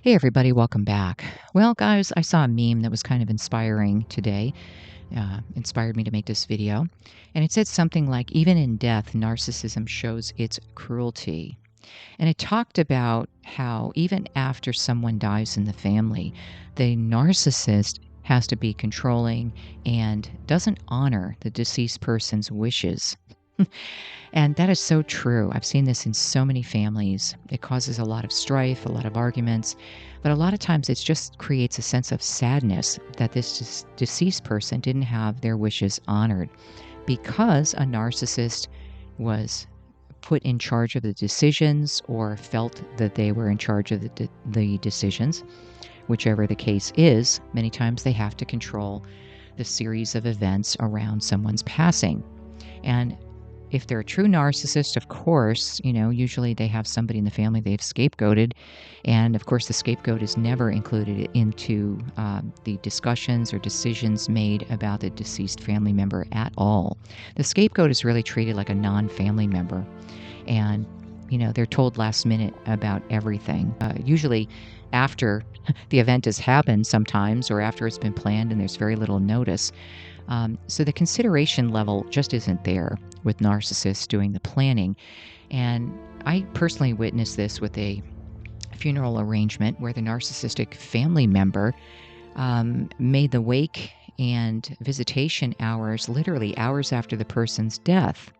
Hey, everybody, welcome back. Well, guys, I saw a meme that was kind of inspiring today, inspired me to make this video. And it said something like, even in death, narcissism shows its cruelty. And it talked about how even after someone dies in the family, the narcissist has to be controlling and doesn't honor the deceased person's wishes. And that is so true. I've seen this in so many families. It causes a lot of strife, a lot of arguments, but a lot of times it just creates a sense of sadness that this deceased person didn't have their wishes honored because a narcissist was put in charge of the decisions or felt that they were in charge of the decisions. Whichever the case is, many times they have to control the series of events around someone's passing. And if they're a true narcissist, of course, usually they have somebody in the family they've scapegoated. And of course, the scapegoat is never included into the discussions or decisions made about the deceased family member at all. The scapegoat is really treated like a non-family member. And, they're told last minute about everything. Usually after the event has happened sometimes, or after it's been planned and there's very little notice. So the consideration level just isn't there with narcissists doing the planning. And I personally witnessed this with a funeral arrangement where the narcissistic family member made the wake and visitation hours literally hours after the person's death.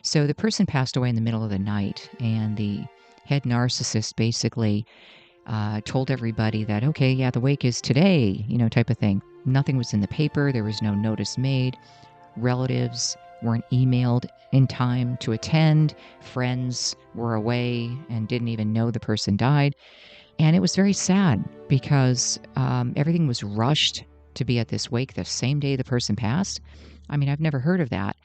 So the person passed away in the middle of the night, and the head narcissist basically told everybody that, okay, yeah, the wake is today, type of thing. Nothing was in the paper. There was no notice made. Relatives weren't emailed in time to attend. Friends were away and didn't even know the person died. And it was very sad because everything was rushed to be at this wake the same day the person passed. I mean, I've never heard of that.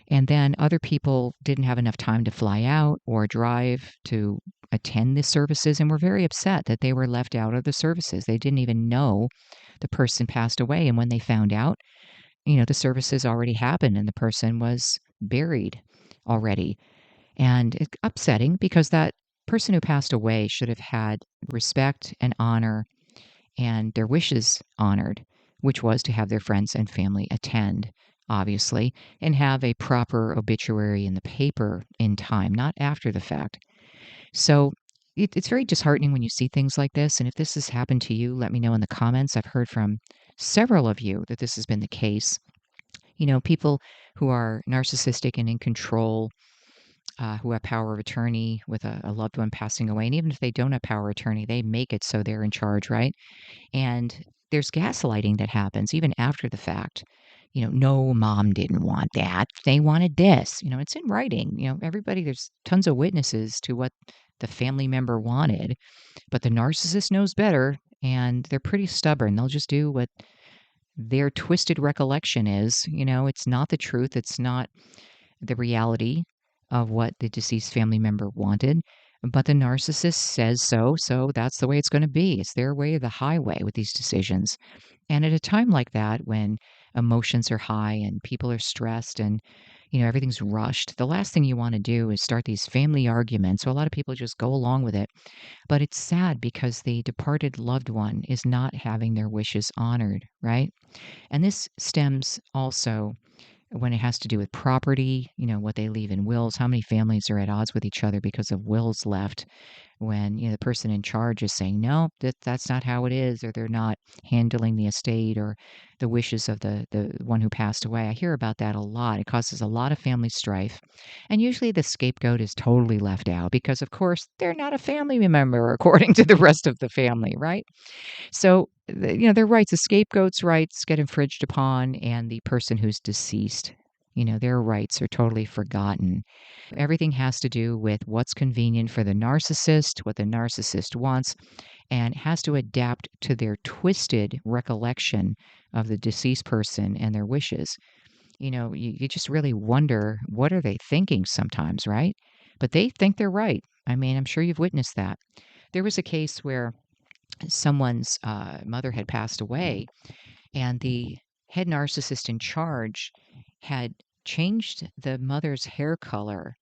And then other people didn't have enough time to fly out or drive to attend the services and were very upset that they were left out of the services. They didn't even know the person passed away. And when they found out, the services already happened and the person was buried already. And it's upsetting because that person who passed away should have had respect and honor and their wishes honored, which was to have their friends and family attend, obviously, and have a proper obituary in the paper in time, not after the fact. So it's very disheartening when you see things like this. And if this has happened to you, let me know in the comments. I've heard from several of you that this has been the case. People who are narcissistic and in control, who have power of attorney with a loved one passing away. And even if they don't have power of attorney, they make it so they're in charge, right? And there's gaslighting that happens even after the fact. No, mom didn't want that. They wanted this. It's in writing. Everybody, there's tons of witnesses to what the family member wanted, but the narcissist knows better and they're pretty stubborn. They'll just do what their twisted recollection is. It's not the truth. It's not the reality of what the deceased family member wanted. But the narcissist says so that's the way it's going to be. It's their way or the highway with these decisions. And at a time like that, when emotions are high and people are stressed and everything's rushed, the last thing you want to do is start these family arguments. So a lot of people just go along with it. But it's sad because the departed loved one is not having their wishes honored, right? And this stems also when it has to do with property, what they leave in wills. How many families are at odds with each other because of wills left when, the person in charge is saying, no, that's not how it is, or they're not handling the estate or the wishes of the one who passed away. I hear about that a lot. It causes a lot of family strife. And usually the scapegoat is totally left out because, of course, they're not a family member according to the rest of the family, right? So, their rights, the scapegoat's rights get infringed upon, and the person who's deceased, their rights are totally forgotten. Everything has to do with what's convenient for the narcissist, what the narcissist wants, and has to adapt to their twisted recollection of the deceased person and their wishes. You just really wonder, what are they thinking sometimes, right? But they think they're right. I mean, I'm sure you've witnessed that. There was a case where someone's mother had passed away, and the head narcissist in charge had changed the mother's hair color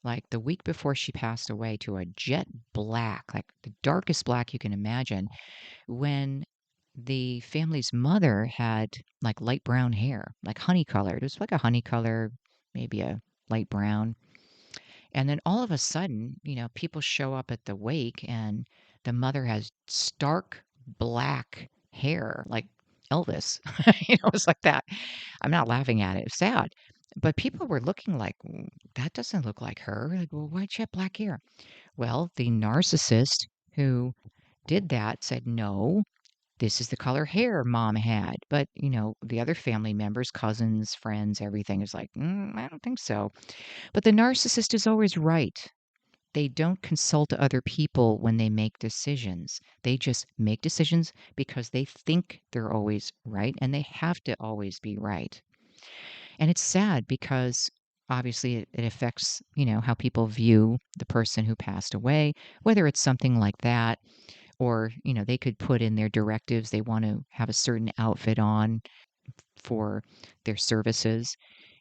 like the week before she passed away, to a jet black, like the darkest black you can imagine, when the family's mother had like light brown hair, like honey colored. It was like a honey color, maybe a light brown. And then all of a sudden, people show up at the wake and the mother has stark black hair, like Elvis. It's like that. I'm not laughing at it. It's sad. But people were looking like, that doesn't look like her. Like, well, why'd she have black hair? Well, the narcissist who did that said, no, this is the color hair mom had. But, the other family members, cousins, friends, everything is like, I don't think so. But the narcissist is always right. They don't consult other people when they make decisions. They just make decisions because they think they're always right, and they have to always be right. And it's sad because obviously it affects, how people view the person who passed away, whether it's something like that, or, they could put in their directives they want to have a certain outfit on for their services.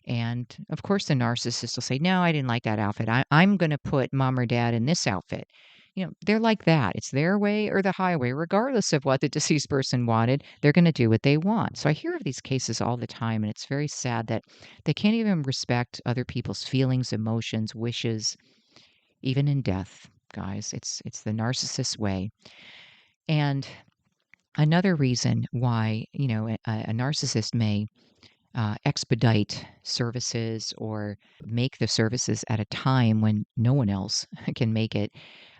And of course, the narcissist will say, no, I didn't like that outfit. I'm going to put mom or dad in this outfit. They're like that. It's their way or the highway, regardless of what the deceased person wanted. They're going to do what they want. So I hear of these cases all the time, and it's very sad that they can't even respect other people's feelings, emotions, wishes, even in death, guys. It's the narcissist way. And another reason why, a narcissist may expedite services or make the services at a time when no one else can make it,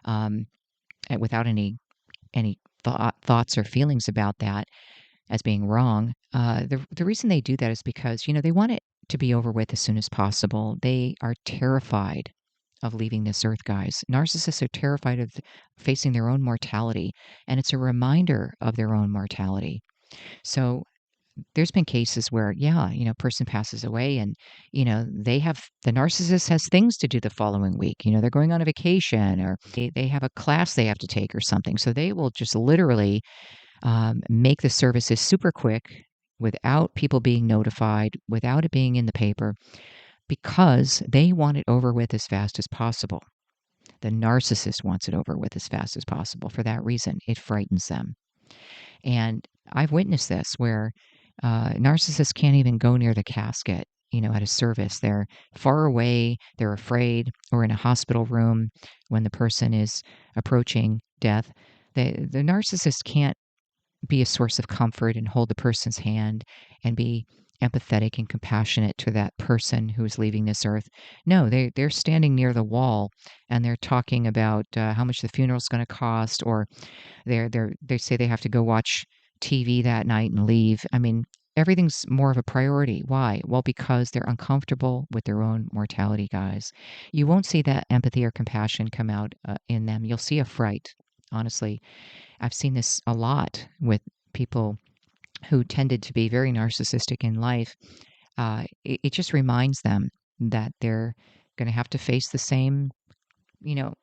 um, and without any thoughts or feelings about that as being wrong. The reason they do that is because they want it to be over with as soon as possible. They are terrified of leaving this earth, guys. Narcissists are terrified of facing their own mortality, and it's a reminder of their own mortality. So there's been cases where, yeah, person passes away and, the narcissist has things to do the following week. They're going on a vacation, or they have a class they have to take or something. So they will just literally make the services super quick without people being notified, without it being in the paper, because they want it over with as fast as possible. The narcissist wants it over with as fast as possible. For that reason, it frightens them. And I've witnessed this where narcissists can't even go near the casket, at a service. They're far away, they're afraid, or in a hospital room when the person is approaching death. The narcissist can't be a source of comfort and hold the person's hand and be empathetic and compassionate to that person who is leaving this earth. No, they're standing near the wall and they're talking about how much the funeral is going to cost, or they say they have to go watch TV that night and leave. I mean, everything's more of a priority. Why? Well, because they're uncomfortable with their own mortality, guys. You won't see that empathy or compassion come out in them. You'll see a fright. Honestly, I've seen this a lot with people who tended to be very narcissistic in life. It just reminds them that they're going to have to face the same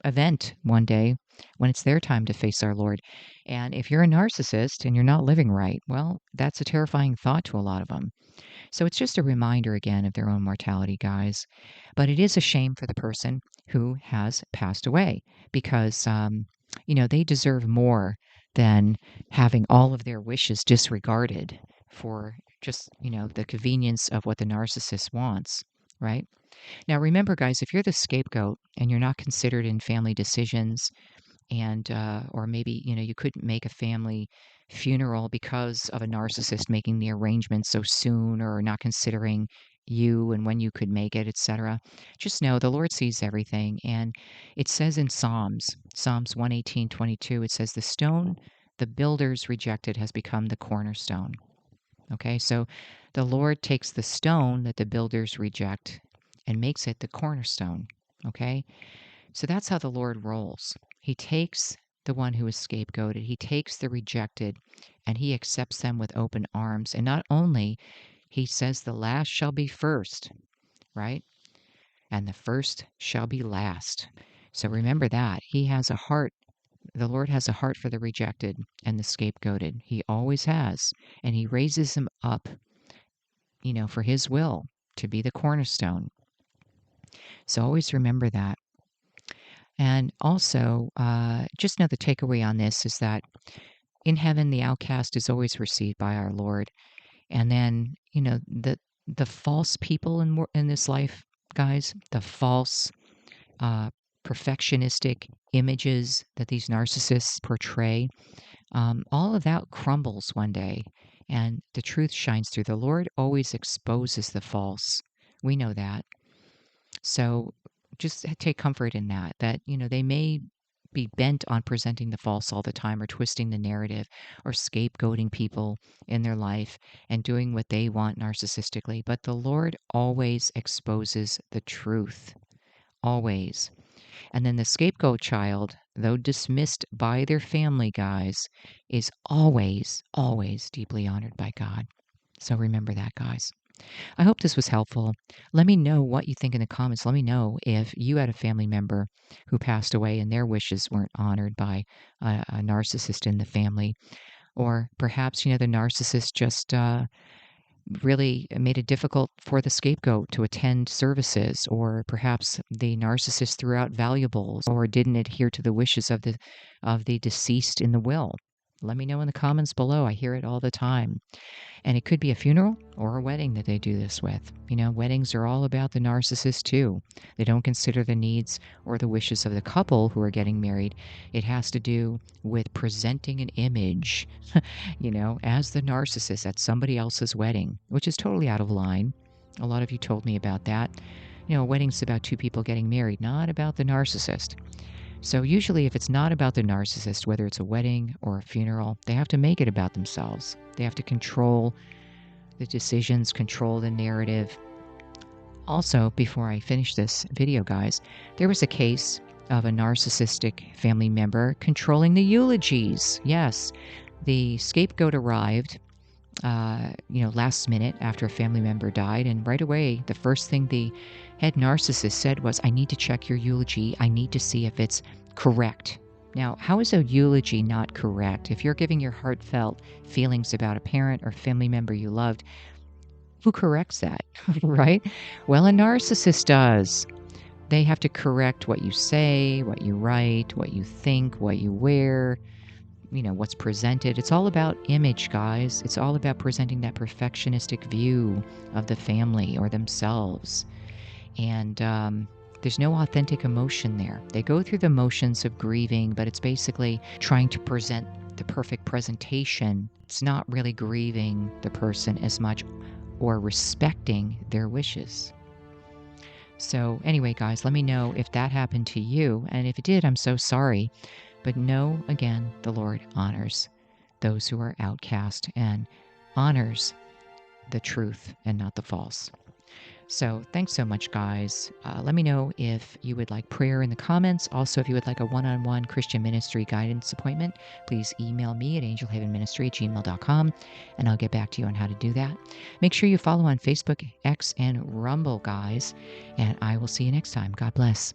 event one day when it's their time to face our Lord. And if you're a narcissist and you're not living right, well, that's a terrifying thought to a lot of them. So it's just a reminder again of their own mortality, guys. But it is a shame for the person who has passed away because, they deserve more than having all of their wishes disregarded for just, the convenience of what the narcissist wants, right? Now, remember, guys, if you're the scapegoat and you're not considered in family decisions, and or maybe you couldn't make a family funeral because of a narcissist making the arrangements so soon, or not considering you and when you could make it, etc., just know the Lord sees everything. And it says in Psalms 118:22, it says, the stone the builders rejected has become the cornerstone. Okay, so the Lord takes the stone that the builders reject and makes it the cornerstone. Okay, so that's how the Lord rolls. He takes the one who is scapegoated, he takes the rejected, and he accepts them with open arms. And not only, he says the last shall be first, right? And the first shall be last. So remember that. He has a heart. The Lord has a heart for the rejected and the scapegoated. He always has. And he raises them up, for his will to be the cornerstone. So always remember that. And also, just know the takeaway on this is that in heaven, the outcast is always received by our Lord. And then, the false people in this life, guys, the false uh, perfectionistic images that these narcissists portray, all of that crumbles one day, and the truth shines through. The Lord always exposes the false. We know that. So just take comfort in that, they may be bent on presenting the false all the time or twisting the narrative or scapegoating people in their life and doing what they want narcissistically. But the Lord always exposes the truth. Always. And then the scapegoat child, though dismissed by their family, guys, is always, always deeply honored by God. So remember that, guys. I hope this was helpful. Let me know what you think in the comments. Let me know if you had a family member who passed away and their wishes weren't honored by a narcissist in the family. Or perhaps, the narcissist just really made it difficult for the scapegoat to attend services, or perhaps the narcissist threw out valuables or didn't adhere to the wishes of the deceased in the will. Let me know in the comments below. I hear it all the time. And it could be a funeral or a wedding that they do this with. Weddings are all about the narcissist too. They don't consider the needs or the wishes of the couple who are getting married. It has to do with presenting an image, as the narcissist at somebody else's wedding, which is totally out of line. A lot of you told me about that. A wedding's about two people getting married, not about the narcissist. So usually if it's not about the narcissist, whether it's a wedding or a funeral, they have to make it about themselves. They have to control the decisions, control the narrative. Also, before I finish this video, guys, there was a case of a narcissistic family member controlling the eulogies. Yes, the scapegoat arrived, last minute after a family member died. And right away, the first thing the head narcissist said was, I need to check your eulogy. I need to see if it's correct. Now, how is a eulogy not correct? If you're giving your heartfelt feelings about a parent or family member you loved, who corrects that, right? Well, a narcissist does. They have to correct what you say, what you write, what you think, what you wear, what's presented. It's all about image, guys. It's all about presenting that perfectionistic view of the family or themselves. And there's no authentic emotion there. They go through the motions of grieving, but it's basically trying to present the perfect presentation. It's not really grieving the person as much or respecting their wishes. So anyway, guys, let me know if that happened to you. And if it did, I'm so sorry. But know, again, the Lord honors those who are outcast and honors the truth and not the false. So thanks so much, guys. Let me know if you would like prayer in the comments. Also, if you would like a one-on-one Christian ministry guidance appointment, please email me at AngelHavenMinistry@gmail.com, and I'll get back to you on how to do that. Make sure you follow on Facebook, X, and Rumble, guys, and I will see you next time. God bless.